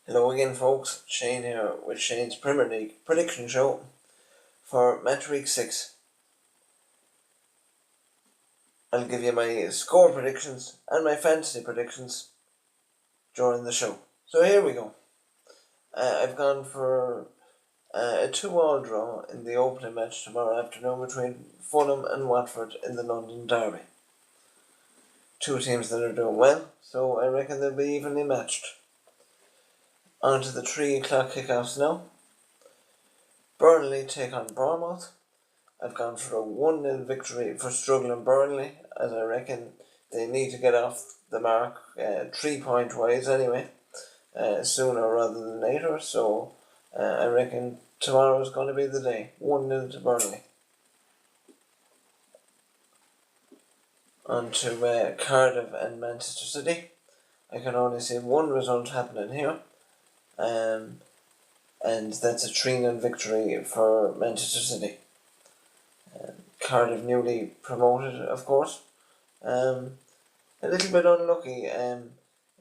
Hello again, folks. Shane here with Shane's Premier League prediction show for match week 6. I'll give you my score predictions and my fantasy predictions during the show. So here we go. I've gone for a 2-2 draw in the opening match tomorrow afternoon between Fulham and Watford in the London Derby. Two teams that are doing well, so I reckon they'll be evenly matched. On to the 3 o'clock kickoffs now. Burnley take on Bournemouth. I've gone for a 1-0 victory for struggling Burnley, as I reckon they need to get off the mark 3 point wise anyway, sooner rather than later. So I reckon tomorrow is going to be the day. 1-0 to Burnley. On to Cardiff and Manchester City. I can only see one result happening here, and that's a 3-0 victory for Manchester City. Cardiff newly promoted, of course. A little bit unlucky in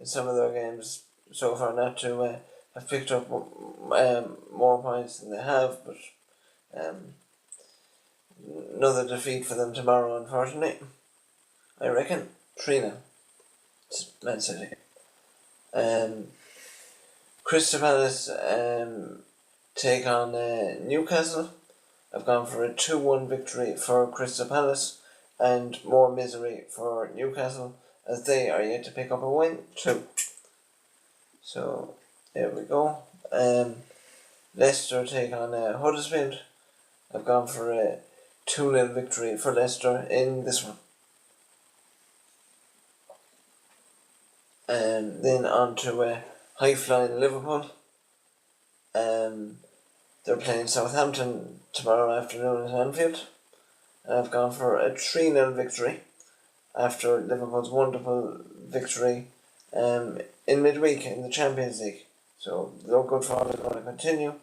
some of their games so far not to have picked up more points than they have, but another defeat for them tomorrow, unfortunately. I reckon 3-0 Man City. Crystal Palace take on Newcastle. I've gone for a 2-1 victory for Crystal Palace and more misery for Newcastle as they are yet to pick up a win too. So there we go. Leicester take on Huddersfield. I've gone for a 2-0 victory for Leicester in this one. And then on to high-flying Liverpool. They're playing Southampton tomorrow afternoon at Anfield. And I've gone for a 3-0 victory after Liverpool's wonderful victory in midweek in the Champions League. So their good form is going to continue,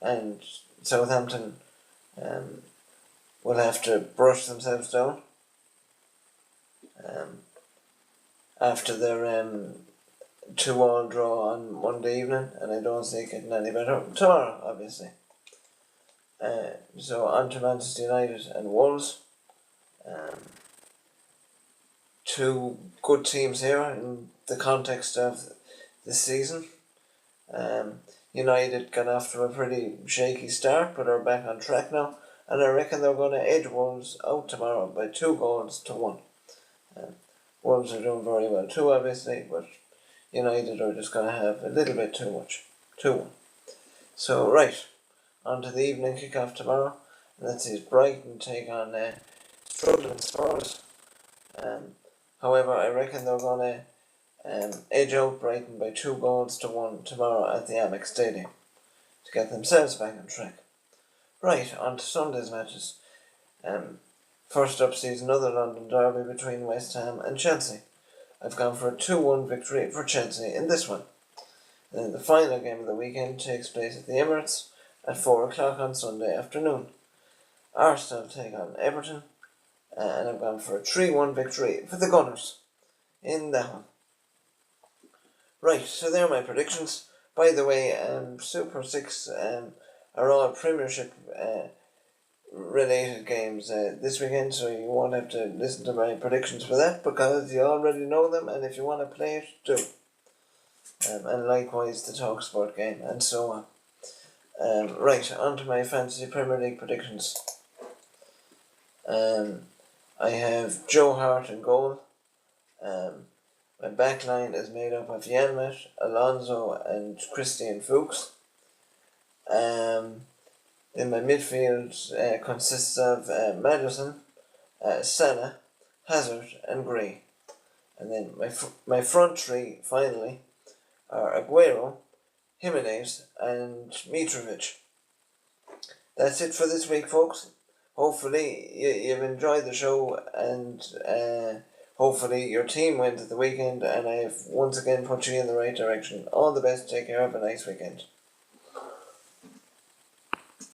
and Southampton will have to brush themselves down after their 2-2 draw on Monday evening, and I don't see it getting any better tomorrow, obviously. So on to Manchester United and Wolves. Two good teams here in the context of this season. United got off to a pretty shaky start, but are back on track now, and I reckon they're going to edge Wolves out tomorrow by 2-1. Wolves are doing very well too, obviously, but United are just going to have a little bit too much. 2-1. So, right, on to the evening kick-off tomorrow. And that is Brighton take on struggling Spurs. However, I reckon they're going to edge out Brighton by 2-1 tomorrow at the Amex Stadium to get themselves back on track. Right, on to Sunday's matches. First up sees another London derby between West Ham and Chelsea. I've gone for a 2-1 victory for Chelsea in this one. And then the final game of the weekend takes place at the Emirates at 4 o'clock on Sunday afternoon. Arsenal take on Everton, and I've gone for a 3-1 victory for the Gunners in that one. Right, so there are my predictions. By the way, Super 6 are all Premiership related games this weekend, so you won't have to listen to my predictions for that because you already know them, and if you want to play it, do. And likewise the TalkSport game, and so on. Right, on to my Fantasy Premier League predictions. I have Joe Hart in goal. My backline is made up of Janmaat, Alonso and Christian Fuchs. Then my midfield consists of Maddison, Salah, Hazard and Gray. And then my front three, finally, are Aguero, Jimenez and Mitrovic. That's it for this week, folks. Hopefully you've enjoyed the show, and hopefully your team wins at the weekend, and I have once again put you in the right direction. All the best, take care, have a nice weekend.